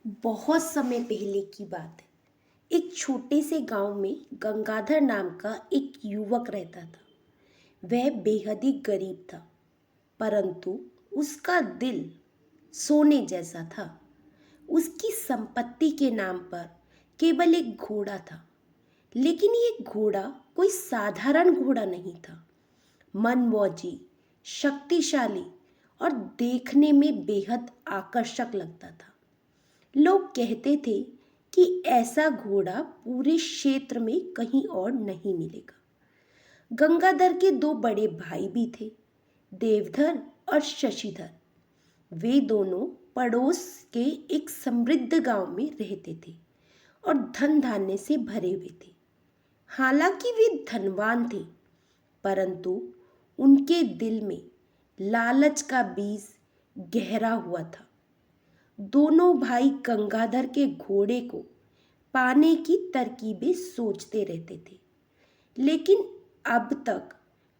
बहुत समय पहले की बात है। एक छोटे से गांव में गंगाधर नाम का एक युवक रहता था। वह बेहद ही गरीब था, परंतु उसका दिल सोने जैसा था। उसकी संपत्ति के नाम पर केवल एक घोड़ा था, लेकिन ये घोड़ा कोई साधारण घोड़ा नहीं था। मनमौजी, शक्तिशाली और देखने में बेहद आकर्षक लगता था। लोग कहते थे कि ऐसा घोड़ा पूरे क्षेत्र में कहीं और नहीं मिलेगा। गंगाधर के दो बड़े भाई भी थे, देवधर और शशिधर। वे दोनों पड़ोस के एक समृद्ध गांव में रहते थे और धन धान्य से भरे हुए थे। हालांकि वे धनवान थे, परंतु उनके दिल में लालच का बीज गहरा हुआ था। दोनों भाई गंगाधर के घोड़े को पाने की तरकीबें सोचते रहते थे, लेकिन अब तक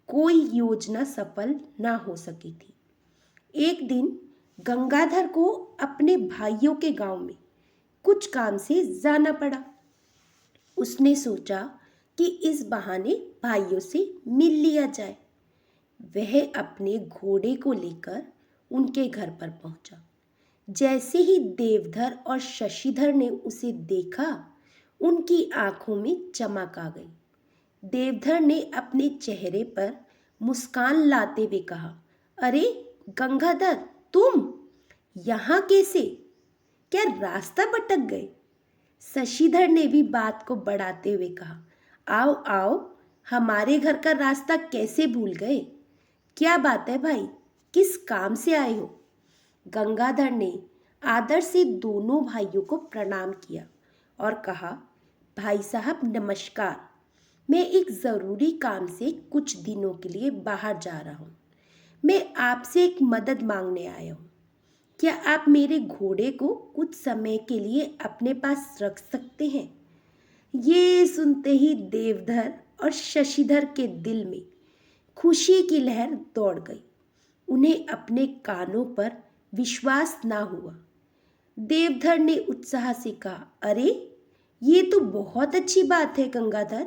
कोई योजना सफल ना हो सकी थी। एक दिन गंगाधर को अपने भाइयों के गांव में कुछ काम से जाना पड़ा। उसने सोचा कि इस बहाने भाइयों से मिल लिया जाए। वह अपने घोड़े को लेकर उनके घर पर पहुंचा। जैसे ही देवधर और शशिधर ने उसे देखा, उनकी आंखों में चमक आ गई। देवधर ने अपने चेहरे पर मुस्कान लाते हुए कहा, अरे गंगाधर, तुम यहाँ कैसे? क्या रास्ता भटक गए? शशिधर ने भी बात को बढ़ाते हुए कहा, आओ आओ, हमारे घर का रास्ता कैसे भूल गए? क्या बात है भाई, किस काम से आए हो? गंगाधर ने आदर से दोनों भाइयों को प्रणाम किया और कहा, भाई साहब नमस्कार। मैं एक ज़रूरी काम से कुछ दिनों के लिए बाहर जा रहा हूँ। मैं आपसे एक मदद मांगने आया हूँ। क्या आप मेरे घोड़े को कुछ समय के लिए अपने पास रख सकते हैं? ये सुनते ही देवधर और शशिधर के दिल में खुशी की लहर दौड़ गई। उन्हें अपने कानों पर विश्वास ना हुआ। देवधर ने उत्साह से कहा, अरे ये तो बहुत अच्छी बात है गंगाधर,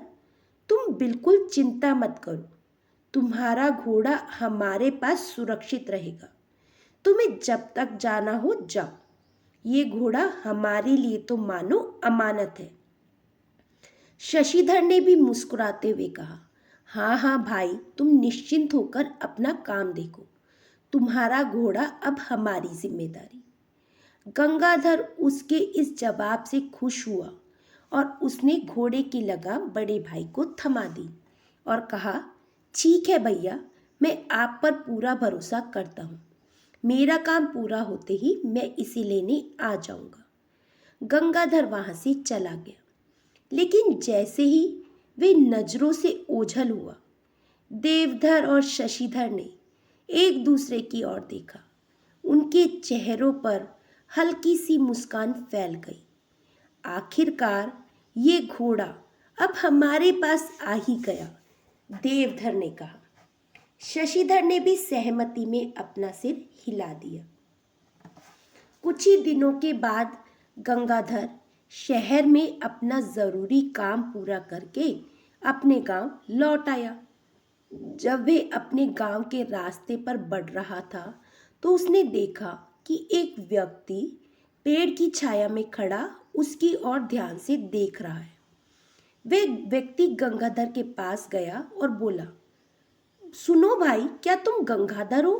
तुम बिल्कुल चिंता मत करो। तुम्हारा घोड़ा हमारे पास सुरक्षित रहेगा। तुम्हें जब तक जाना हो जाओ। ये घोड़ा हमारे लिए तो मानो अमानत है। शशिधर ने भी मुस्कुराते हुए कहा, हाँ हाँ भाई, तुम निश्चिंत होकर अपना काम देखो। तुम्हारा घोड़ा अब हमारी जिम्मेदारी। गंगाधर उसके इस जवाब से खुश हुआ और उसने घोड़े की लगाम बड़े भाई को थमा दी और कहा, ठीक है भैया, मैं आप पर पूरा भरोसा करता हूँ। मेरा काम पूरा होते ही मैं इसे लेने आ जाऊंगा। गंगाधर वहां से चला गया, लेकिन जैसे ही वे नजरों से ओझल हुआ, देवधर और शशिधर ने एक दूसरे की ओर देखा। उनके चेहरों पर हल्की सी मुस्कान फैल गई। आखिरकार ये घोड़ा अब हमारे पास आ ही गया, देवधर ने कहा। शशिधर ने भी सहमति में अपना सिर हिला दिया। कुछ ही दिनों के बाद गंगाधर शहर में अपना ज़रूरी काम पूरा करके अपने गांव लौट आया। जब वे अपने गांव के रास्ते पर बढ़ रहा था, तो उसने देखा कि एक व्यक्ति पेड़ की छाया में खड़ा उसकी ओर ध्यान से देख रहा है। वे व्यक्ति गंगाधर के पास गया और बोला, सुनो भाई, क्या तुम गंगाधर हो?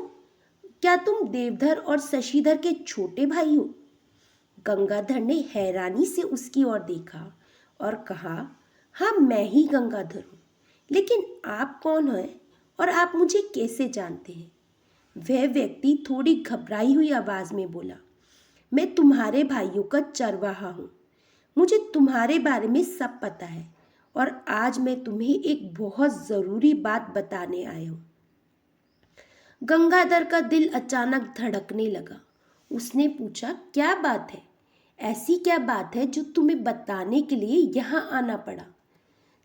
क्या तुम देवधर और शशिधर के छोटे भाई हो? गंगाधर ने हैरानी से उसकी ओर देखा और कहा, हाँ मैं ही गंगाधर हूँ, लेकिन आप कौन हैं और आप मुझे कैसे जानते हैं? वह व्यक्ति थोड़ी घबराई हुई आवाज़ में बोला, मैं तुम्हारे भाइयों का चरवाहा हूँ। मुझे तुम्हारे बारे में सब पता है और आज मैं तुम्हें एक बहुत ज़रूरी बात बताने आया हूँ। गंगाधर का दिल अचानक धड़कने लगा। उसने पूछा, क्या बात है? ऐसी क्या बात है जो तुम्हें बताने के लिए यहाँ आना पड़ा?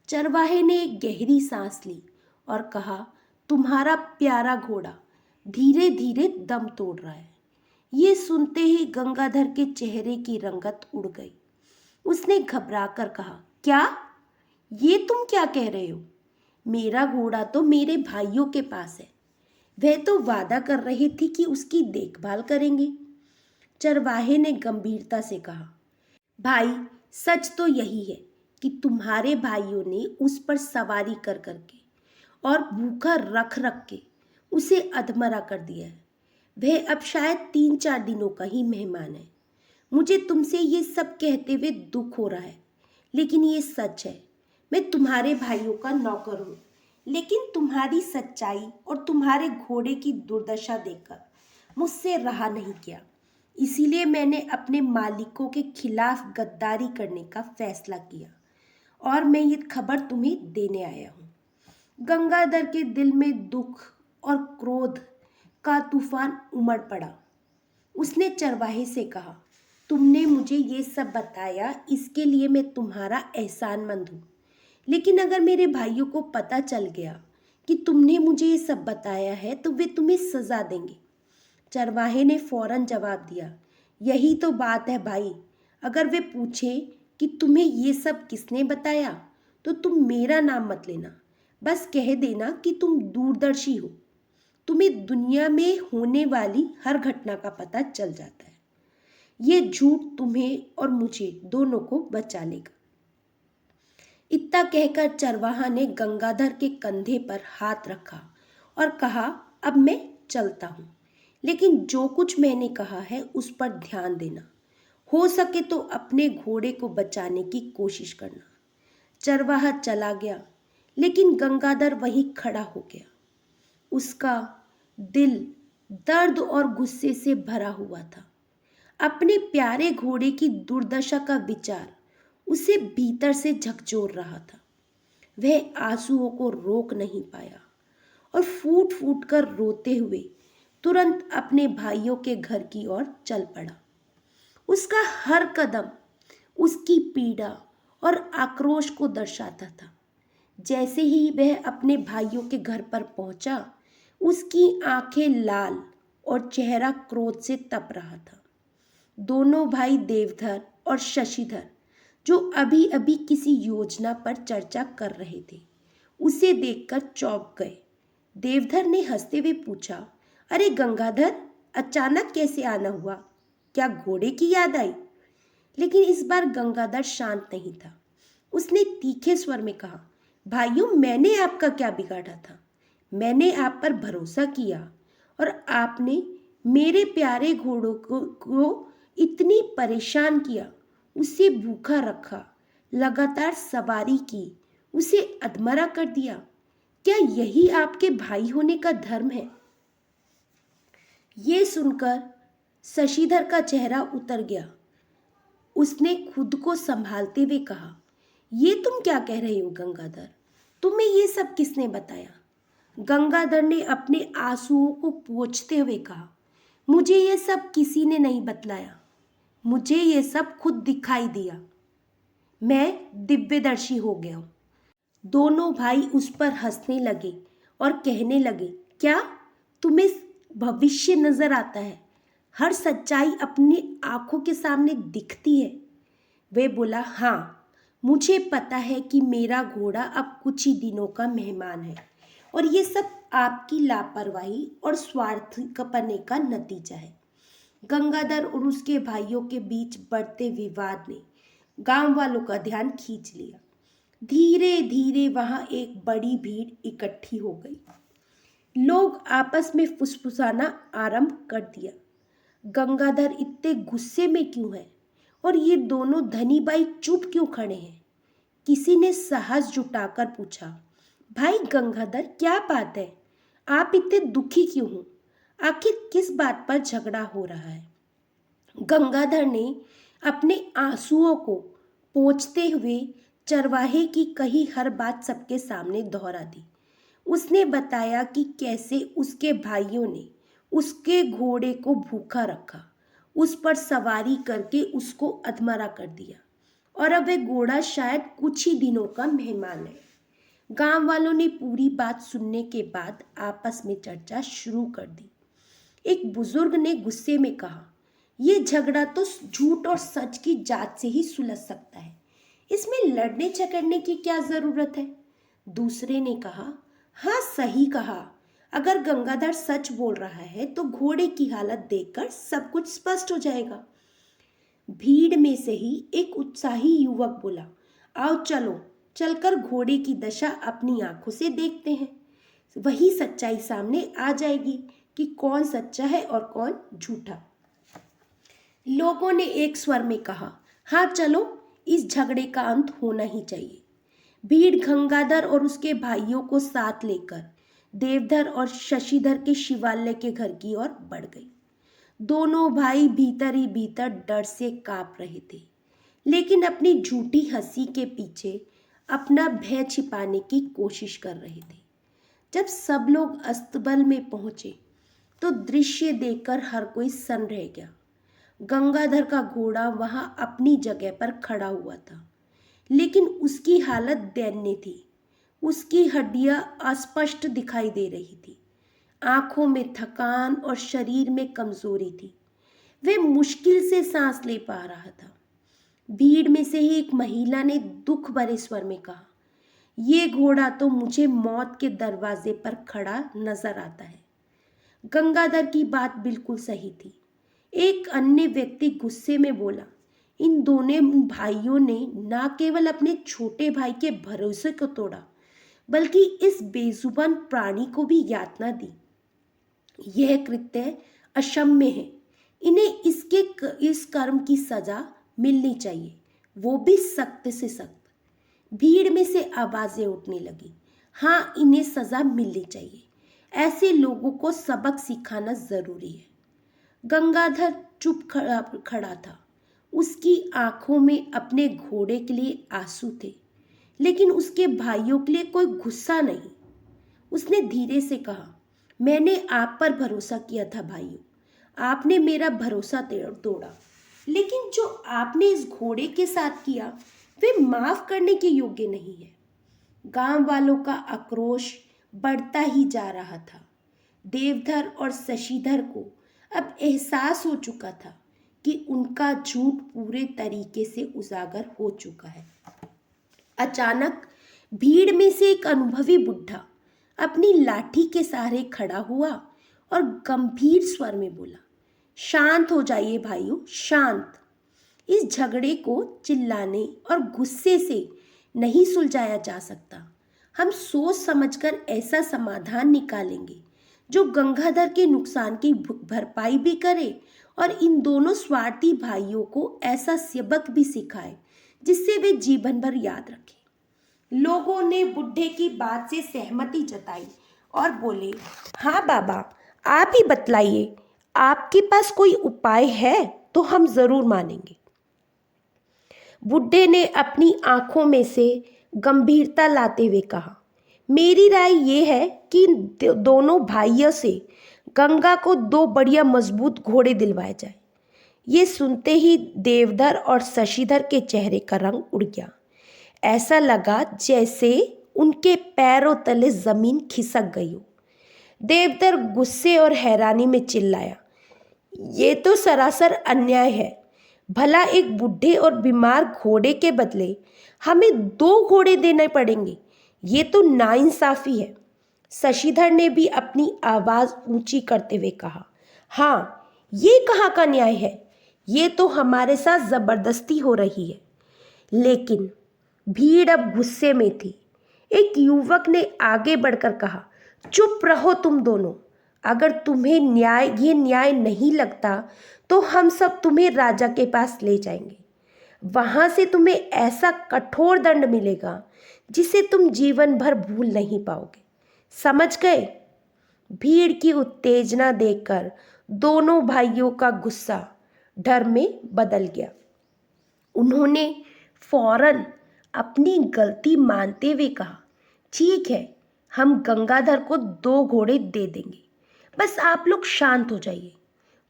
चरवाहे ने एक गहरी सांस ली और कहा, तुम्हारा प्यारा घोड़ा धीरे धीरे दम तोड़ रहा है। ये सुनते ही गंगाधर के चेहरे की रंगत उड़ गई। उसने घबराकर कहा, क्या? ये तुम क्या कह रहे हो? मेरा घोड़ा तो मेरे भाइयों के पास है। वह तो वादा कर रही थी कि उसकी देखभाल करेंगे। चरवाहे ने गंभीरता से कहा, भाई, सच तो यही है कि तुम्हारे भाइयों ने उस पर सवारी कर करके और भूखा रख रख के उसे अधमरा कर दिया है। वह अब शायद 3-4 दिनों का ही मेहमान है। मुझे तुमसे ये सब कहते हुए दुख हो रहा है, लेकिन ये सच है। मैं तुम्हारे भाइयों का नौकर हूँ, लेकिन तुम्हारी सच्चाई और तुम्हारे घोड़े की दुर्दशा देखकर मुझसे रहा नहीं गया। इसीलिए मैंने अपने मालिकों के खिलाफ गद्दारी करने का फैसला किया और मैं ये खबर तुम्हें देने आया हूँ। गंगाधर के दिल में दुख और क्रोध का तूफान उमड़ पड़ा। उसने चरवाहे से कहा, तुमने मुझे ये सब बताया, इसके लिए मैं तुम्हारा एहसानमंद हूँ। लेकिन अगर मेरे भाइयों को पता चल गया कि तुमने मुझे ये सब बताया है तो वे तुम्हें सजा देंगे। चरवाहे ने फौरन जवाब दिया, यही तो बात है भाई। अगर वे पूछे कि तुम्हें ये सब किसने बताया तो तुम मेरा नाम मत लेना। बस कह देना कि तुम दूरदर्शी हो। तुम्हें दुनिया में होने वाली हर घटना का पता चल जाता है। ये झूठ तुम्हें और मुझे दोनों को बचा लेगा। इतना कहकर चरवाहा ने गंगाधर के कंधे पर हाथ रखा और कहा, अब मैं चलता हूँ, लेकिन जो कुछ मैंने कहा है उस पर ध्यान देना। हो सके तो अपने घोड़े को बचाने की कोशिश करना। चरवाहा चला गया, लेकिन गंगाधर वहीं खड़ा हो गया। उसका दिल दर्द और गुस्से से भरा हुआ था। अपने प्यारे घोड़े की दुर्दशा का विचार उसे भीतर से झकझोर रहा था। वह आंसुओं को रोक नहीं पाया और फूट फूट कर रोते हुए तुरंत अपने भाइयों के घर की ओर चल पड़ा। उसका हर कदम उसकी पीड़ा और आक्रोश को दर्शाता था। जैसे ही वह अपने भाइयों के घर पर पहुंचा, उसकी आंखें लाल और चेहरा क्रोध से तप रहा था। दोनों भाई देवधर और शशिधर, जो अभी अभी किसी योजना पर चर्चा कर रहे थे, उसे देखकर चौंक गए। देवधर ने हंसते हुए पूछा, अरे गंगाधर, अचानक कैसे आना हुआ? क्या घोड़े की याद आई? लेकिन इस बार गंगाधर शांत नहीं था। उसने तीखे स्वर में कहा, भाइयों, मैंने आपका क्या बिगाड़ा था? मैंने आप पर भरोसा किया और आपने मेरे प्यारे घोड़ों को इतनी परेशान किया, उसे भूखा रखा, लगातार सवारी की, उसे अधमरा कर दिया। क्या यही आपके भाई होने का धर्म है? ये सुनकर शशिधर का चेहरा उतर गया। उसने खुद को संभालते हुए कहा, ये तुम क्या कह रहे हो गंगाधर? तुम्हें ये सब किसने बताया? गंगाधर ने अपने आंसुओं को पोंछते हुए कहा, मुझे ये सब किसी ने नहीं बतलाया। मुझे ये सब खुद दिखाई दिया। मैं दिव्यदर्शी हो गया हूँ। दोनों भाई उस पर हंसने लगे और कहने लगे, क्या तुम्हें भविष्य नजर आता है? हर सच्चाई अपनी आंखों के सामने दिखती है। वे बोला, हाँ, मुझे पता है कि मेरा घोड़ा अब कुछ ही दिनों का मेहमान है और ये सब आपकी लापरवाही और स्वार्थपने का नतीजा है। गंगाधर और उसके भाइयों के बीच बढ़ते विवाद ने गांव वालों का ध्यान खींच लिया। धीरे धीरे वहां एक बड़ी भीड़ इकट्ठी हो गई। लोग आपस में फुसफुसाना आरंभ कर दिया। गंगाधर इतने गुस्से में क्यों है और ये दोनों धनी भाई चुप क्यों खड़े हैं? किसी ने साहस जुटाकर पूछा, भाई गंगाधर, क्या बात है? आप इतने दुखी क्यों हो? आखिर किस बात पर झगड़ा हो रहा है? गंगाधर ने अपने आंसुओं को पोंछते हुए चरवाहे की कही हर बात सबके सामने दोहरा दी। उसने बताया कि कैसे उसके भाइयों ने उसके घोड़े को भूखा रखा, उस पर सवारी करके उसको अधमरा कर दिया और अब वह घोड़ा शायद कुछ ही दिनों का मेहमान है। गांव वालों ने पूरी बात सुनने के बाद आपस में चर्चा शुरू कर दी। एक बुजुर्ग ने गुस्से में कहा, ये झगड़ा तो झूठ और सच की जांच से ही सुलझ सकता है, इसमें लड़ने झगड़ने की क्या जरूरत है। दूसरे ने कहा, हाँ सही कहा, अगर गंगाधर सच बोल रहा है तो घोड़े की हालत देखकर सब कुछ स्पष्ट हो जाएगा। भीड़ में से ही एक उत्साही युवक बोला, आओ चलो, चलकर घोड़े की दशा अपनी आंखों से देखते हैं, वही सच्चाई सामने आ जाएगी कि कौन सच्चा है और कौन झूठा। लोगों ने एक स्वर में कहा, हाँ चलो, इस झगड़े का अंत होना ही चाहिए। भीड़ गंगाधर और उसके भाइयों को साथ लेकर देवधर और शशिधर के शिवालय के घर की ओर बढ़ गई। दोनों भाई भीतर ही भीतर डर से कांप रहे थे, लेकिन अपनी झूठी हंसी के पीछे अपना भय छिपाने की कोशिश कर रहे थे। जब सब लोग अस्तबल में पहुंचे तो दृश्य देखकर हर कोई सन रह गया। गंगाधर का घोड़ा वहां अपनी जगह पर खड़ा हुआ था, लेकिन उसकी हालत दयनीय थी। उसकी हड्डियां अस्पष्ट दिखाई दे रही थी, आंखों में थकान और शरीर में कमजोरी थी। वह मुश्किल से सांस ले पा रहा था। भीड़ में से ही एक महिला ने दुख भरे स्वर में कहा, ये घोड़ा तो मुझे मौत के दरवाजे पर खड़ा नजर आता है। गंगाधर की बात बिल्कुल सही थी। एक अन्य व्यक्ति गुस्से में बोला, इन दोनों भाइयों ने न केवल अपने छोटे भाई के भरोसे को तोड़ा, बल्कि इस बेजुबान प्राणी को भी यातना दी। यह कृत्य अक्षम्य है। इन्हें इस कर्म की सजा मिलनी चाहिए, वो भी सख्त से सख्त। भीड़ में से आवाजें उठने लगी, हाँ इन्हें सजा मिलनी चाहिए, ऐसे लोगों को सबक सिखाना जरूरी है। गंगाधर चुप खड़ा था। उसकी आंखों में अपने घोड़े के लिए आंसू थे, लेकिन उसके भाइयों के लिए कोई गुस्सा नहीं। उसने धीरे से कहा, मैंने आप पर भरोसा किया था भाइयों, आपने मेरा भरोसा तोड़ा, लेकिन जो आपने इस घोड़े के साथ किया वे माफ करने के योग्य नहीं है। गांव वालों का आक्रोश बढ़ता ही जा रहा था। देवधर और शशिधर को अब एहसास हो चुका था कि उनका झूठ पूरे तरीके से उजागर हो चुका है। अचानक भीड़ में से एक अनुभवी बुढ़ा अपनी लाठी के सहारे खड़ा हुआ और गंभीर स्वर में बोला, शांत हो जाइए भाइयों, शांत। इस झगड़े को चिल्लाने और गुस्से से नहीं सुलझाया जा सकता। हम सोच समझकर ऐसा समाधान निकालेंगे जो गंगाधर के नुकसान की भरपाई भी करे और इन दोनों स्वार्थी भाइयों को ऐसा सबक भी सिखाए जिससे वे जीवन भर याद रखें। लोगों ने बुढ़े की बात से सहमति जताई और बोले, हाँ बाबा, आप ही बतलाइए, आपके पास कोई उपाय है तो हम जरूर मानेंगे। बुढ़े ने अपनी आंखों में से गंभीरता लाते हुए कहा, मेरी राय ये है कि दोनों भाइयों से गंगा को 2 बढ़िया मजबूत घोड़े दिलवाए जाए। ये सुनते ही देवधर और शशिधर के चेहरे का रंग उड़ गया। ऐसा लगा जैसे उनके पैरों तले जमीन खिसक गई हो। देवधर गुस्से और हैरानी में चिल्लाया, ये तो सरासर अन्याय है। भला एक बूढ़े और बीमार घोड़े के बदले हमें 2 घोड़े देने पड़ेंगे, ये तो नाइंसाफी है। शशिधर ने भी अपनी आवाज ऊंची करते हुए कहा, हाँ ये कहाँ का न्याय है, ये तो हमारे साथ जबरदस्ती हो रही है। लेकिन भीड़ अब गुस्से में थी। एक युवक ने आगे बढ़कर कहा, चुप रहो तुम दोनों, अगर तुम्हें ये न्याय नहीं लगता तो हम सब तुम्हें राजा के पास ले जाएंगे। वहां से तुम्हें ऐसा कठोर दंड मिलेगा जिसे तुम जीवन भर भूल नहीं पाओगे, समझ गए? भीड़ की उत्तेजना देखकर दोनों भाइयों का गुस्सा डर में बदल गया। उन्होंने फौरन अपनी गलती मानते हुए कहा, ठीक है, हम गंगाधर को 2 घोड़े दे देंगे, बस आप लोग शांत हो जाइए।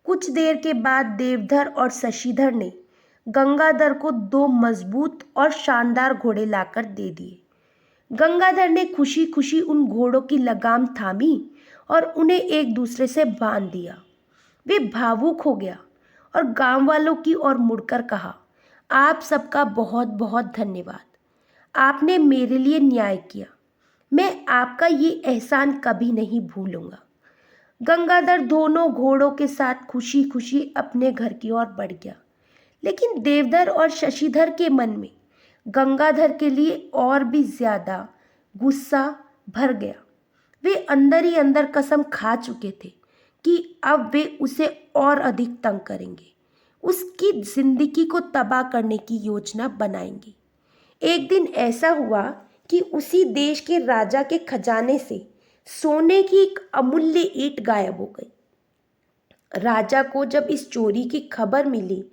कुछ देर के बाद देवधर और शशिधर ने गंगाधर को 2 मजबूत और शानदार घोड़े लाकर दे दिए। गंगाधर ने खुशी खुशी उन घोड़ों की लगाम थामी और उन्हें एक दूसरे से बांध दिया। वे भावुक हो गया और गांव वालों की ओर मुड़कर कहा, आप सबका बहुत बहुत धन्यवाद। आपने मेरे लिए न्याय किया। मैं आपका ये एहसान कभी नहीं भूलूंगा। गंगाधर दोनों घोड़ों के साथ खुशी खुशी अपने घर की ओर बढ़ गया, लेकिन देवधर और शशिधर के मन में गंगाधर के लिए और भी ज्यादा गुस्सा भर गया। वे अंदर ही अंदर कसम खा चुके थे कि अब वे उसे और अधिक तंग करेंगे, उसकी जिंदगी को तबाह करने की योजना बनाएंगे। एक दिन ऐसा हुआ कि उसी देश के राजा के खजाने से सोने की एक अमूल्य ईंट गायब हो गई। राजा को जब इस चोरी की खबर मिली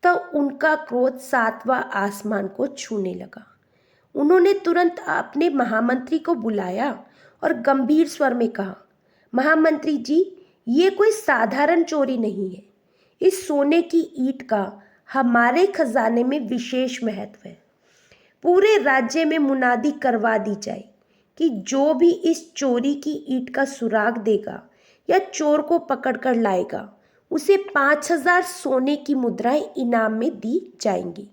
तो उनका क्रोध सातवां आसमान को छूने लगा। उन्होंने तुरंत अपने महामंत्री को बुलाया और गंभीर स्वर में कहा, महामंत्री जी, ये कोई साधारण चोरी नहीं है। इस सोने की ईंट का हमारे खजाने में विशेष महत्व है। पूरे राज्य में मुनादी करवा दी जाए कि जो भी इस चोरी की ईंट का सुराग देगा या चोर को पकड़कर लाएगा, उसे 5,000 सोने की मुद्राएं इनाम में दी जाएंगी।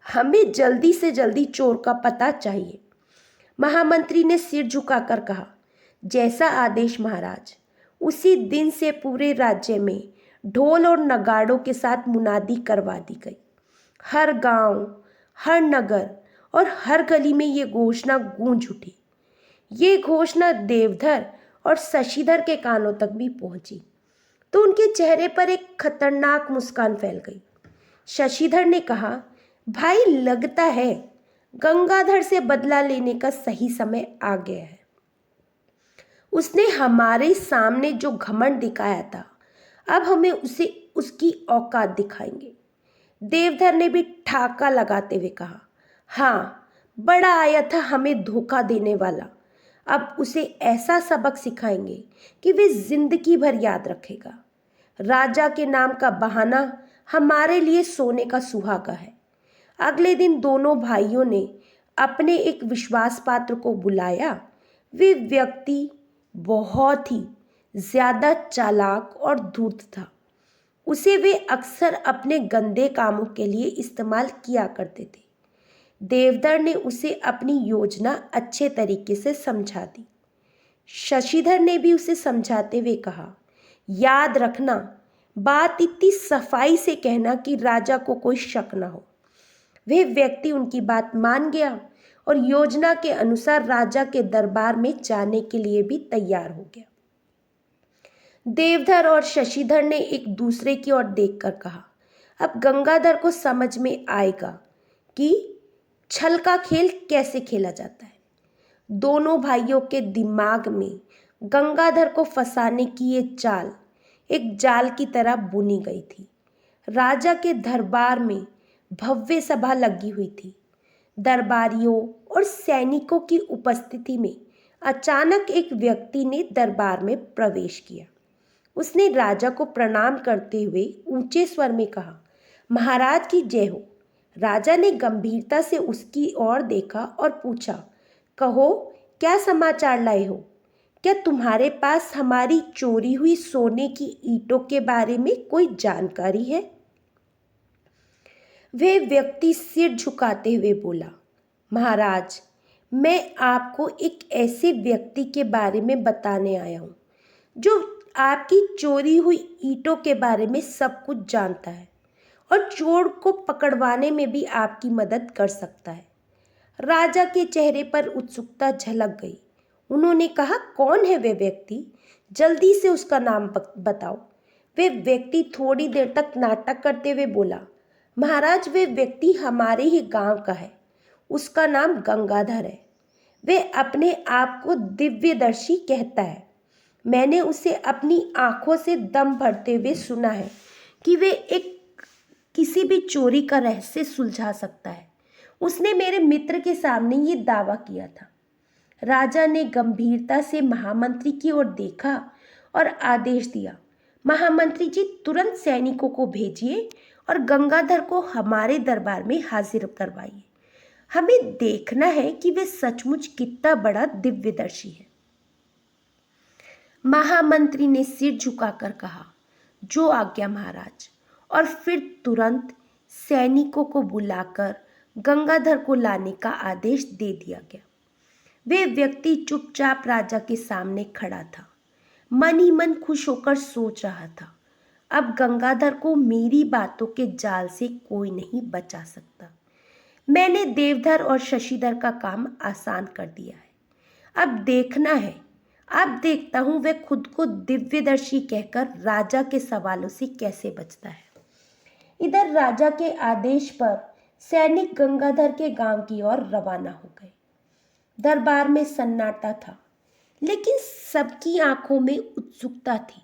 हमें जल्दी से जल्दी चोर का पता चाहिए। महामंत्री ने सिर झुकाकर कहा, जैसा आदेश महाराज। उसी दिन से पूरे राज्य में ढोल और नगाड़ों के साथ मुनादी करवा दी गई। हर गांव, हर नगर और हर गली में ये घोषणा गूंज उठी। ये घोषणा देवधर और शशिधर के कानों तक भी पहुंची तो उनके चेहरे पर एक खतरनाक मुस्कान फैल गई। शशिधर ने कहा, भाई, लगता है गंगाधर से बदला लेने का सही समय आ गया है। उसने हमारे सामने जो घमंड दिखाया था, अब हमें उसे उसकी औकात दिखाएंगे। देवधर ने भी ठाका लगाते हुए कहा, हाँ, बड़ा आया था हमें धोखा देने वाला। अब उसे ऐसा सबक सिखाएंगे कि वे जिंदगी भर याद रखेगा। राजा के नाम का बहाना हमारे लिए सोने का सुहागा है। अगले दिन दोनों भाइयों ने अपने एक विश्वास पात्र को बुलाया। वे व्यक्ति बहुत ही ज्यादा चालाक और धूर्त था। उसे वे अक्सर अपने गंदे कामों के लिए इस्तेमाल किया करते थे। देवधर ने उसे अपनी योजना अच्छे तरीके से समझा दी। शशिधर ने भी उसे समझाते हुए कहा, याद रखना, बात इतनी सफाई से कहना कि राजा को कोई शक न हो। वह व्यक्ति उनकी बात मान गया और योजना के अनुसार राजा के दरबार में जाने के लिए भी तैयार हो गया। देवधर और शशिधर ने एक दूसरे की ओर देखकर कहा, अब गंगाधर को समझ में आएगा कि छल का खेल कैसे खेला जाता है। दोनों भाइयों के दिमाग में गंगाधर को फंसाने की ये चाल एक जाल की तरह बुनी गई थी। राजा के दरबार में भव्य सभा लगी हुई थी। दरबारियों और सैनिकों की उपस्थिति में अचानक एक व्यक्ति ने दरबार में प्रवेश किया। उसने राजा को प्रणाम करते हुए ऊंचे स्वर में कहा, महाराज की जय हो। राजा ने गंभीरता से उसकी ओर देखा और पूछा, कहो, क्या समाचार लाए हो? क्या तुम्हारे पास हमारी चोरी हुई सोने की ईंटों के बारे में कोई जानकारी है? वह व्यक्ति सिर झुकाते हुए बोला, महाराज, मैं आपको एक ऐसे व्यक्ति के बारे में बताने आया हूँ जो आपकी चोरी हुई ईंटों के बारे में सब कुछ जानता है और चोर को पकड़वाने में भी आपकी मदद कर सकता है। राजा के चेहरे पर उत्सुकता झलक गई। उन्होंने कहा, कौन है वह व्यक्ति? जल्दी से उसका नाम बताओ। वह व्यक्ति थोड़ी देर तक नाटक करते हुए बोला, महाराज, वह व्यक्ति हमारे ही गांव का है। उसका नाम गंगाधर है। वह अपने आप को दिव्यदर्शी कहता है। मैंने उसे अपनी आंखों से दम भरते हुए सुना है कि वे किसी भी चोरी का रहस्य सुलझा सकता है। उसने मेरे मित्र के सामने ये दावा किया था। राजा ने गंभीरता से महामंत्री की ओर देखा और आदेश दिया, महामंत्री जी, तुरंत सैनिकों को भेजिए और गंगाधर को हमारे दरबार में हाजिर करवाइए। हमें देखना है कि वे सचमुच कितना बड़ा दिव्यदर्शी है। महामंत्री ने सिर झुकाकर कहा, जो आज्ञा महाराज। और फिर तुरंत सैनिकों को बुलाकर गंगाधर को लाने का आदेश दे दिया गया। वे व्यक्ति चुपचाप राजा के सामने खड़ा था, मन ही मन खुश होकर सोच रहा था, अब गंगाधर को मेरी बातों के जाल से कोई नहीं बचा सकता। मैंने देवधर और शशिधर का काम आसान कर दिया है। अब देखना है, अब देखता हूँ वह खुद को दिव्यदर्शी कहकर राजा के सवालों से कैसे बचता है। इधर राजा के आदेश पर सैनिक गंगाधर के गांव की ओर रवाना हो गए। दरबार में सन्नाटा था, लेकिन सबकी आंखों में उत्सुकता थी।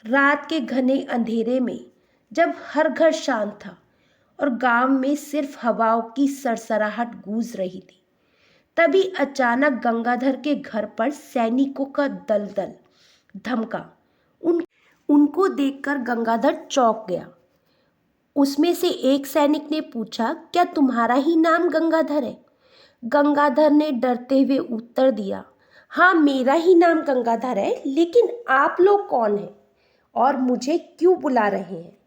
रात के घने अंधेरे में जब हर घर शांत था और गांव में सिर्फ हवाओं की सरसराहट गूंज रही थी, तभी अचानक गंगाधर के घर पर सैनिकों का दलदल धमका। उनको देखकर गंगाधर चौंक गया। उसमें से एक सैनिक ने पूछा, क्या तुम्हारा ही नाम गंगाधर है? गंगाधर ने डरते हुए उत्तर दिया, हाँ मेरा ही नाम गंगाधर है, लेकिन आप लोग कौन हैं और मुझे क्यों बुला रहे हैं?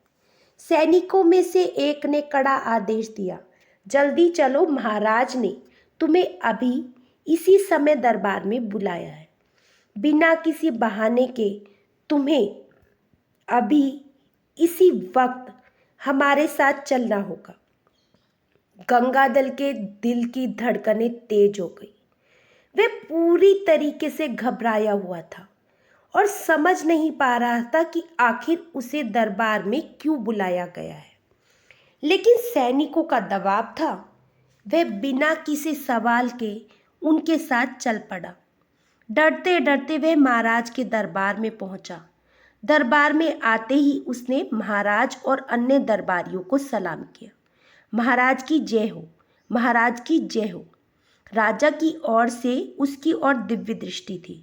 सैनिकों में से एक ने कड़ा आदेश दिया, जल्दी चलो, महाराज ने तुम्हें अभी इसी समय दरबार में बुलाया है। बिना किसी बहाने के तुम्हें अभी इसी वक्त हमारे साथ चलना होगा। गंगाधर के दिल की धड़कनें तेज हो गई। वह पूरी तरीके से घबराया हुआ था और समझ नहीं पा रहा था कि आखिर उसे दरबार में क्यों बुलाया गया है। लेकिन सैनिकों का दबाव था। वह बिना किसी सवाल के उनके साथ चल पड़ा। डरते डरते वह महाराज के दरबार में पहुंचा। दरबार में आते ही उसने महाराज और अन्य दरबारियों को सलाम किया। महाराज की जय हो, महाराज की जय हो। राजा की ओर से उसकी ओर दिव्य दृष्टि थी।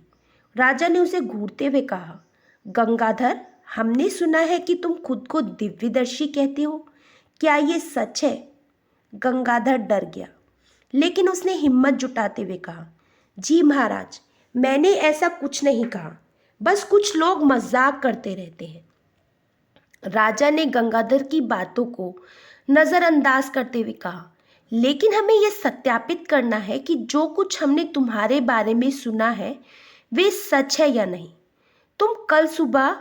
राजा ने उसे घूरते हुए कहा, गंगाधर, हमने सुना है कि तुम खुद को दिव्यदर्शी कहते हो, क्या ये सच है? गंगाधर डर गया, लेकिन उसने हिम्मत जुटाते हुए कहा, जी महाराज, मैंने ऐसा कुछ नहीं कहा, बस कुछ लोग मजाक करते रहते हैं। राजा ने गंगाधर की बातों को नज़रअंदाज करते हुए कहा, लेकिन हमें यह सत्यापित करना है कि जो कुछ हमने तुम्हारे बारे में सुना है वे सच है या नहीं। तुम कल सुबह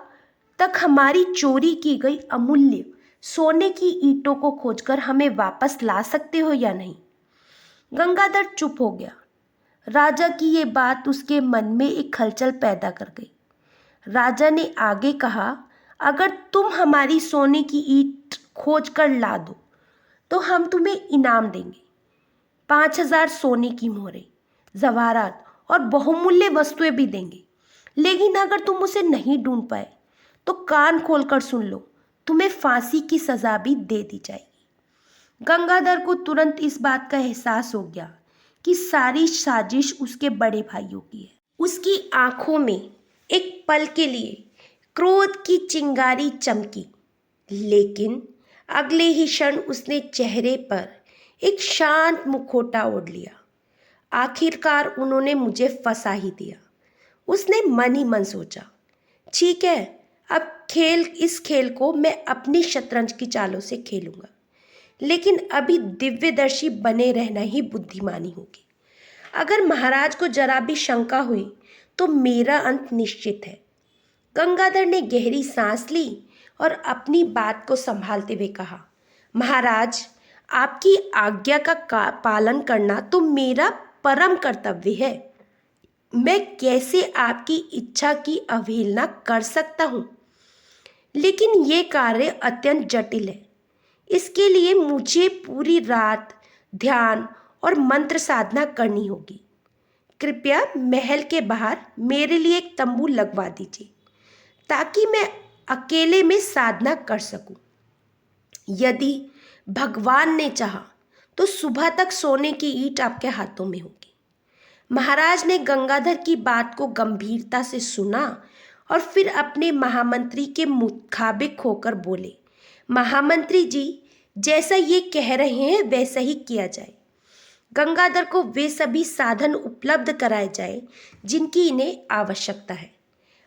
तक हमारी चोरी की गई अमूल्य सोने की ईंटों को खोजकर हमें वापस ला सकते हो या नहीं? गंगाधर चुप हो गया। राजा की ये बात उसके मन में एक हलचल पैदा कर गई। राजा ने आगे कहा, अगर तुम हमारी सोने की ईंट खोज कर ला दो तो हम तुम्हें इनाम देंगे। 5,000 सोने की मोहरें, जवाहरात और बहुमूल्य वस्तुएं भी देंगे। लेकिन अगर तुम उसे नहीं ढूंढ पाए तो कान खोलकर सुन लो, तुम्हें फांसी की सजा भी दे दी जाएगी। गंगाधर को तुरंत इस बात का एहसास हो गया कि सारी साजिश उसके बड़े भाइयों की है। उसकी आंखों में एक पल के लिए क्रोध की चिंगारी चमकी, लेकिन अगले ही क्षण उसने चेहरे पर एक शांत मुखौटा ओढ़ लिया। आखिरकार उन्होंने मुझे फंसा ही दिया, उसने मन ही मन सोचा। ठीक है, अब इस खेल को मैं अपनी शतरंज की चालों से खेलूंगा, लेकिन अभी दिव्यदर्शी बने रहना ही बुद्धिमानी होगी। अगर महाराज को जरा भी शंका हुई तो मेरा अंत निश्चित है। गंगाधर ने गहरी सांस ली और अपनी बात को संभालते हुए कहा, महाराज, आपकी आज्ञा का पालन करना तो मेरा परम कर्तव्य है। मैं कैसे आपकी इच्छा की अवहेलना कर सकता हूँ? लेकिन ये कार्य अत्यंत जटिल है। इसके लिए मुझे पूरी रात ध्यान और मंत्र साधना करनी होगी। कृपया महल के बाहर मेरे लिए एक तंबू लगवा दीजिए ताकि मैं अकेले में साधना कर सकूं। यदि भगवान ने चाहा तो सुबह तक सोने की ईंट आपके हाथों में होगी। महाराज ने गंगाधर की बात को गंभीरता से सुना और फिर अपने महामंत्री के मुखाबिक होकर बोले, महामंत्री जी, जैसा ये कह रहे हैं वैसा ही किया जाए। गंगाधर को वे सभी साधन उपलब्ध कराए जाए जिनकी इन्हें आवश्यकता है।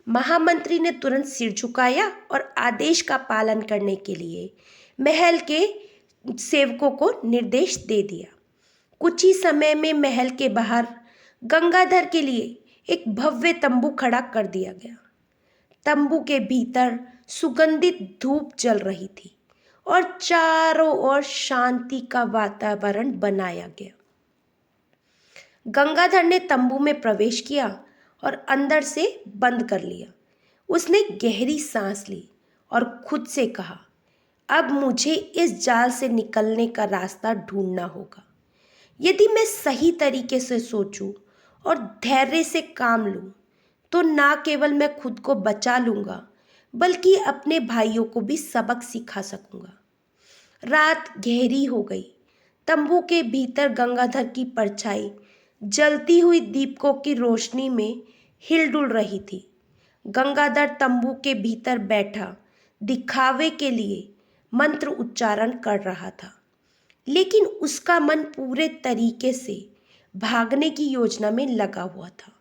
महामंत्री ने तुरंत सिर झुकाया और आदेश का पालन करने के लिए महल के सेवकों को निर्देश दे दिया। कुछ ही समय में महल के बाहर गंगाधर के लिए एक भव्य तंबू खड़ा कर दिया गया। तंबू के भीतर सुगंधित धूप जल रही थी और चारों ओर शांति का वातावरण बनाया गया। गंगाधर ने तंबू में प्रवेश किया और अंदर से बंद कर लिया। उसने गहरी सांस ली और खुद से कहा, अब मुझे इस जाल से निकलने का रास्ता ढूंढना होगा। यदि मैं सही तरीके से सोचूं और धैर्य से काम लूं, तो ना केवल मैं खुद को बचा लूंगा, बल्कि अपने भाइयों को भी सबक सिखा सकूंगा। रात गहरी हो गई। तंबू के भीतर गंगाधर की परछाई जलती हुई दीपकों की रोशनी में हिलडुल रही थी। गंगाधर तंबू के भीतर बैठा दिखावे के लिए मंत्र उच्चारण कर रहा था, लेकिन उसका मन पूरे तरीके से भागने की योजना में लगा हुआ था।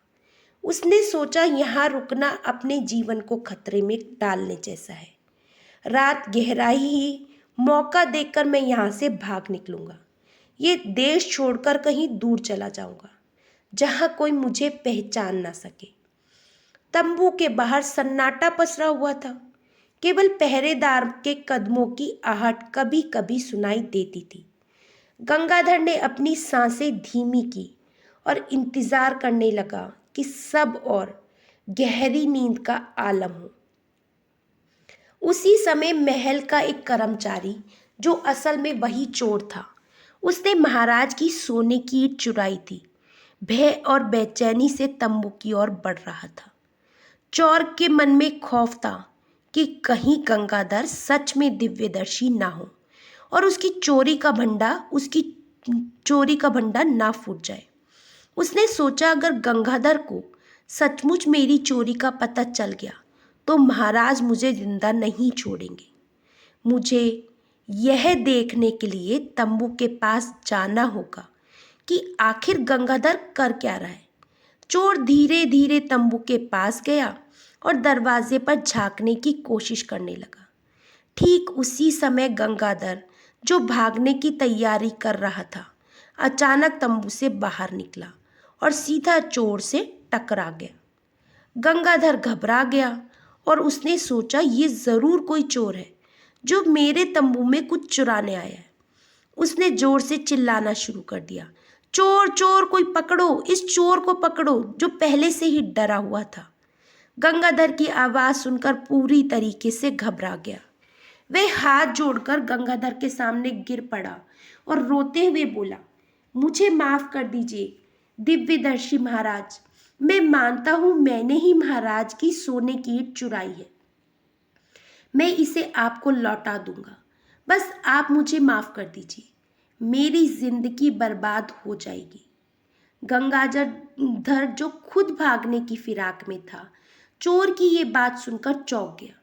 उसने सोचा, यहाँ रुकना अपने जीवन को खतरे में डालने जैसा है। रात गहराई ही मौका देखकर मैं यहाँ से भाग निकलूंगा। ये देश छोड़कर कहीं दूर चला जाऊंगा, जहाँ कोई मुझे पहचान ना सके। तंबू के बाहर सन्नाटा पसरा हुआ था। केवल पहरेदार के कदमों की आहट कभी कभी सुनाई देती थी। गंगाधर ने अपनी सांसें धीमी की और इंतजार करने लगा कि सब और गहरी नींद का आलम हो। उसी समय महल का एक कर्मचारी, जो असल में वही चोर था, उसने महाराज की सोने की ईंट चुराई थी। भय और बेचैनी से तंबू की ओर बढ़ रहा था। चोर के मन में खौफ था कि कहीं गंगाधर सच में दिव्यदर्शी ना हो और उसकी चोरी का भंडा ना फूट जाए। उसने सोचा, अगर गंगाधर को सचमुच मेरी चोरी का पता चल गया तो महाराज मुझे जिंदा नहीं छोड़ेंगे। मुझे यह देखने के लिए तंबू के पास जाना होगा कि आखिर गंगाधर कर क्या रहा है। चोर धीरे धीरे तंबू के पास गया और दरवाजे पर झांकने की कोशिश करने लगा। ठीक उसी समय गंगाधर, जो भागने की तैयारी कर रहा था, अचानक तंबू से बाहर निकला और सीधा चोर से टकरा गया। गंगाधर घबरा गया और उसने सोचा, ये जरूर कोई चोर है जो मेरे तंबू में कुछ चुराने आया है। उसने जोर से चिल्लाना शुरू कर दिया, चोर चोर, कोई पकड़ो, इस चोर को पकड़ो, जो पहले से ही डरा हुआ था। गंगाधर की आवाज़ सुनकर पूरी तरीके से घबरा गया। वह हाथ जोड़कर गंगाधर के सामने गिर पड़ा और रोते हुए बोला, मुझे माफ़ कर दीजिए दिव्यदर्शी महाराज। मैं मानता हूँ मैंने ही महाराज की सोने की ईंट चुराई है। मैं इसे आपको लौटा दूंगा, बस आप मुझे माफ़ कर दीजिए। मेरी जिंदगी बर्बाद हो जाएगी। गंगाधर, जो खुद भागने की फिराक में था, चोर की ये बात सुनकर चौंक गया।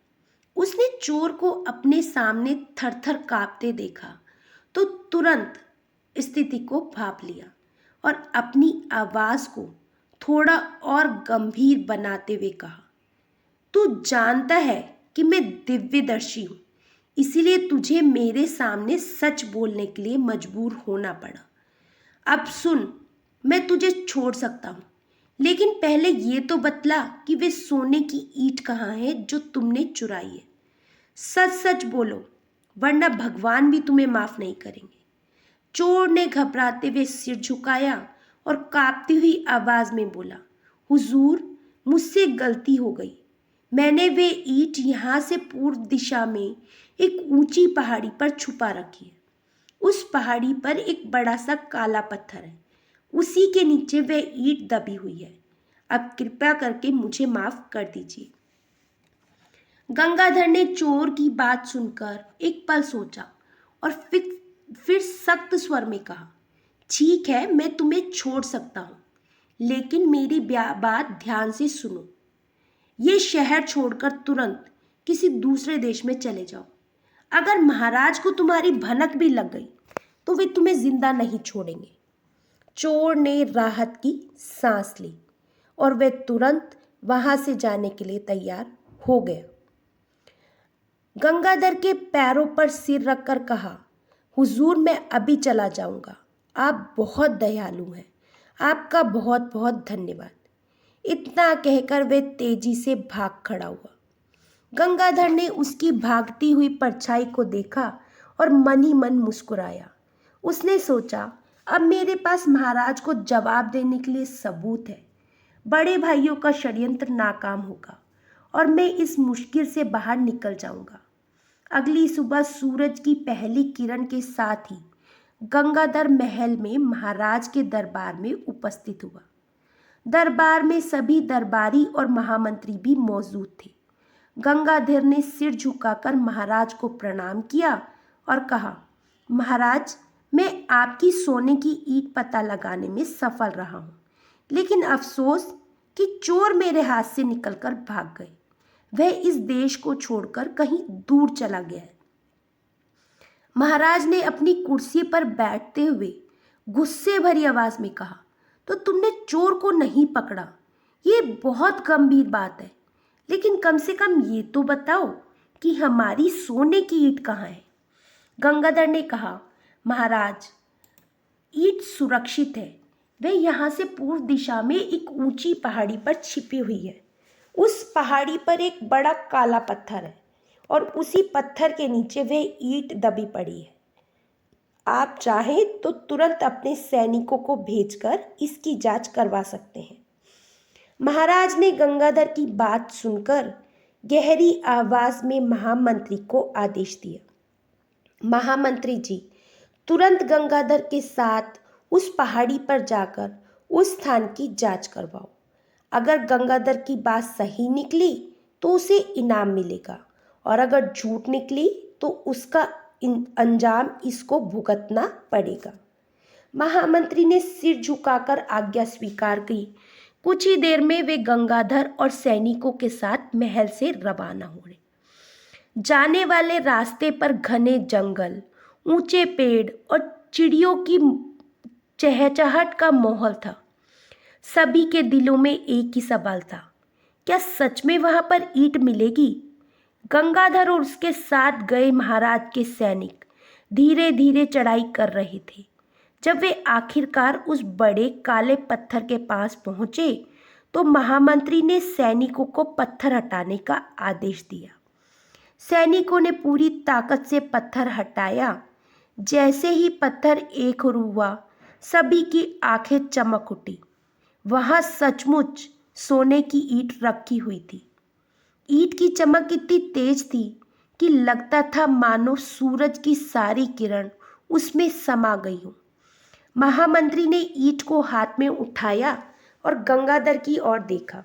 उसने चोर को अपने सामने थरथर कांपते देखा तो तुरंत स्थिति को भांप लिया और अपनी आवाज़ को थोड़ा और गंभीर बनाते हुए कहा, तू जानता है कि मैं दिव्यदर्शी हूँ, इसीलिए तुझे मेरे सामने सच बोलने के लिए मजबूर होना पड़ा। अब सुन, मैं तुझे छोड़ सकता हूँ, लेकिन पहले ये तो बतला कि वे सोने की ईंट कहाँ है जो तुमने चुराई है। सच सच बोलो, वरना भगवान भी तुम्हें माफ़ नहीं करेंगे। चोर ने घबराते हुए सिर झुकाया और कांपती हुई आवाज़ में बोला, हुजूर, मुझसे गलती हो गई। मैंने वे ईंट यहाँ से पूर्व दिशा में एक ऊंची पहाड़ी पर छुपा रखी है। उस पहाड़ी पर एक बड़ा सा काला पत्थर है, उसी के नीचे वह ईंट दबी हुई है। अब कृपया करके मुझे माफ़ कर दीजिए। गंगाधर ने चोर की बात सुनकर एक पल सोचा और फिर सख्त स्वर में कहा, ठीक है, मैं तुम्हें छोड़ सकता हूँ, लेकिन मेरी बात ध्यान से सुनो। ये शहर छोड़कर तुरंत किसी दूसरे देश में चले जाओ। अगर महाराज को तुम्हारी भनक भी लग गई तो वे तुम्हें जिंदा नहीं छोड़ेंगे। चोर ने राहत की सांस ली और वह तुरंत वहां से जाने के लिए तैयार हो गया। गंगाधर के पैरों पर सिर रखकर कहा, हुजूर मैं अभी चला जाऊंगा, आप बहुत दयालु हैं, आपका बहुत बहुत धन्यवाद। इतना कहकर वे तेजी से भाग खड़ा हुआ। गंगाधर ने उसकी भागती हुई परछाई को देखा और मन ही मन मुस्कुराया। उसने सोचा, अब मेरे पास महाराज को जवाब देने के लिए सबूत है। बड़े भाइयों का षड्यंत्र नाकाम होगा और मैं इस मुश्किल से बाहर निकल जाऊंगा। अगली सुबह सूरज की पहली किरण के साथ ही गंगाधर महल में महाराज के दरबार में उपस्थित हुआ। दरबार में सभी दरबारी और महामंत्री भी मौजूद थे। गंगाधर ने सिर झुकाकर महाराज को प्रणाम किया और कहा, महाराज मैं आपकी सोने की ईंट पता लगाने में सफल रहा हूँ, लेकिन अफसोस कि चोर मेरे हाथ से निकलकर भाग गए। वह इस देश को छोड़कर कहीं दूर चला गया है। महाराज ने अपनी कुर्सी पर बैठते हुए गुस्से भरी आवाज में कहा, तो तुमने चोर को नहीं पकड़ा, ये बहुत गंभीर बात है, लेकिन कम से कम ये तो बताओ कि हमारी सोने की ईंट कहाँ है। गंगाधर ने कहा, महाराज ईंट सुरक्षित है, वह यहाँ से पूर्व दिशा में एक ऊंची पहाड़ी पर छिपी हुई है। उस पहाड़ी पर एक बड़ा काला पत्थर है और उसी पत्थर के नीचे वह ईंट दबी पड़ी है। आप चाहें तो तुरंत अपने सैनिकों को भेजकर इसकी जांच करवा सकते हैं। महाराज ने गंगाधर की बात सुनकर गहरी आवाज में महामंत्री को आदेश दिया, महामंत्री जी तुरंत गंगाधर के साथ उस पहाड़ी पर जाकर उस स्थान की जांच करवाओ। अगर गंगाधर की बात सही निकली तो उसे इनाम मिलेगा और अगर झूठ निकली तो उसका अंजाम इसको भुगतना पड़ेगा। महामंत्री ने सिर झुकाकर आज्ञा स्वीकार की। कुछ ही देर में वे गंगाधर और सैनिकों के साथ महल से रवाना हुए। जाने वाले रास्ते पर घने जंगल, ऊंचे पेड़ और चिड़ियों की चहचहाट का माहौल था। सभी के दिलों में एक ही सवाल था, क्या सच में वहां पर ईंट मिलेगी? गंगाधर और उसके साथ गए महाराज के सैनिक धीरे धीरे चढ़ाई कर रहे थे। जब वे आखिरकार उस बड़े काले पत्थर के पास पहुंचे तो महामंत्री ने सैनिकों को पत्थर हटाने का आदेश दिया। सैनिकों ने पूरी ताकत से पत्थर हटाया। जैसे ही पत्थर एक हुआ, सभी की आंखें चमक उठी। वहां सचमुच सोने की ईंट रखी हुई थी। ईंट की चमक इतनी तेज थी कि लगता था मानो सूरज की सारी किरण उसमें समा गई हो। महामंत्री ने ईंट को हाथ में उठाया और गंगाधर की ओर देखा।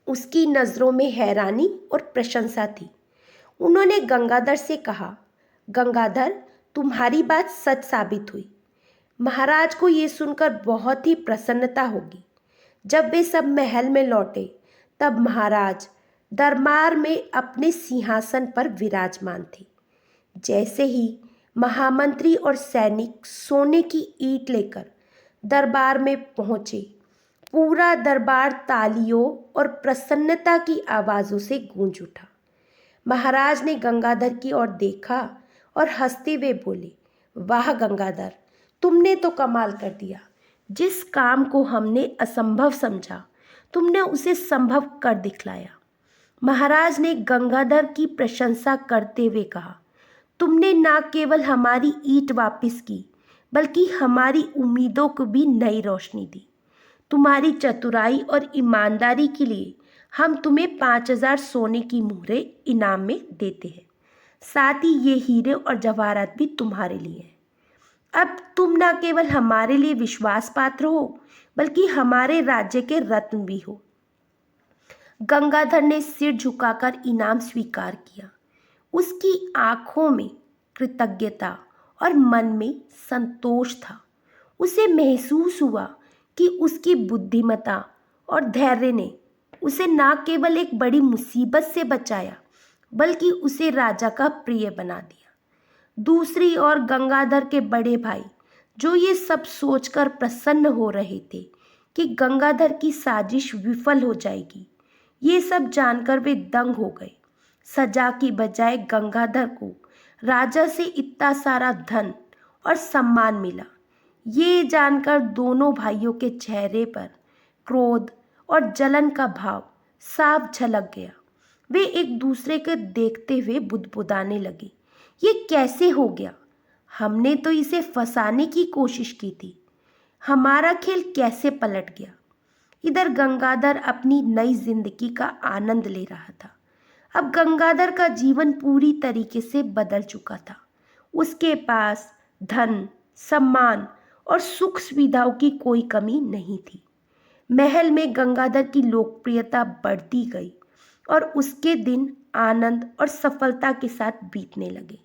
उसकी नजरों में हैरानी और प्रशंसा थी। उन्होंने गंगाधर से कहा, गंगाधर तुम्हारी बात सच साबित हुई। महाराज को ये सुनकर बहुत ही प्रसन्नता होगी। जब वे सब महल में लौटे तब महाराज दरबार में अपने सिंहासन पर विराजमान थे। जैसे ही महामंत्री और सैनिक सोने की ईंट लेकर दरबार में पहुंचे, पूरा दरबार तालियों और प्रसन्नता की आवाज़ों से गूंज उठा। महाराज ने गंगाधर की ओर देखा और हंसते हुए बोले, वाह गंगाधर, तुमने तो कमाल कर दिया। जिस काम को हमने असंभव समझा तुमने उसे संभव कर दिखलाया। महाराज ने गंगाधर की प्रशंसा करते हुए कहा, तुमने न केवल हमारी ईंट वापस की बल्कि हमारी उम्मीदों को भी नई रोशनी दी। तुम्हारी चतुराई और ईमानदारी के लिए हम तुम्हें 5000 सोने की मुहरें इनाम में देते हैं। साथ ही ये हीरे और जवाहरात भी तुम्हारे लिए हैं। अब तुम न केवल हमारे लिए विश्वास पात्र हो बल्कि हमारे राज्य के रत्न भी हो। गंगाधर ने सिर झुकाकर इनाम स्वीकार किया। उसकी आंखों में कृतज्ञता और मन में संतोष था। उसे महसूस हुआ कि उसकी बुद्धिमत्ता और धैर्य ने उसे न केवल एक बड़ी मुसीबत से बचाया बल्कि उसे राजा का प्रिय बना दिया। दूसरी ओर गंगाधर के बड़े भाई, जो ये सब सोचकर प्रसन्न हो रहे थे कि गंगाधर की साजिश विफल हो जाएगी। ये सब जानकर वे दंग हो गए। सजा की बजाय गंगाधर को राजा से इतना सारा धन और सम्मान मिला। ये जानकर दोनों भाइयों के चेहरे पर क्रोध और जलन का भाव साफ झलक गया। वे एक दूसरे को देखते हुए बुदबुदाने लगे, ये कैसे हो गया? हमने तो इसे फंसाने की कोशिश की थी। हमारा खेल कैसे पलट गया? इधर गंगाधर अपनी नई जिंदगी का आनंद ले रहा था। अब गंगाधर का जीवन पूरी तरीके से बदल चुका था। उसके पास धन, सम्मान और सुख सुविधाओं की कोई कमी नहीं थी। महल में गंगाधर की लोकप्रियता बढ़ती गई और उसके दिन आनंद और सफलता के साथ बीतने लगे।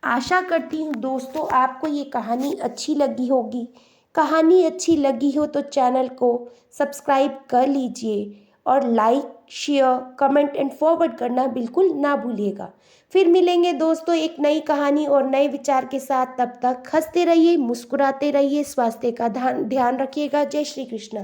आशा करती हूँ दोस्तों आपको ये कहानी अच्छी लगी होगी। कहानी अच्छी लगी हो तो चैनल को सब्सक्राइब कर लीजिए और like, share, comment and forward करना बिल्कुल ना भूलिएगा। फिर मिलेंगे दोस्तों एक नई कहानी और नए विचार के साथ। तब तक हंसते रहिए, मुस्कुराते रहिए, स्वास्थ्य का ध्यान रखिएगा। जय श्री कृष्ण।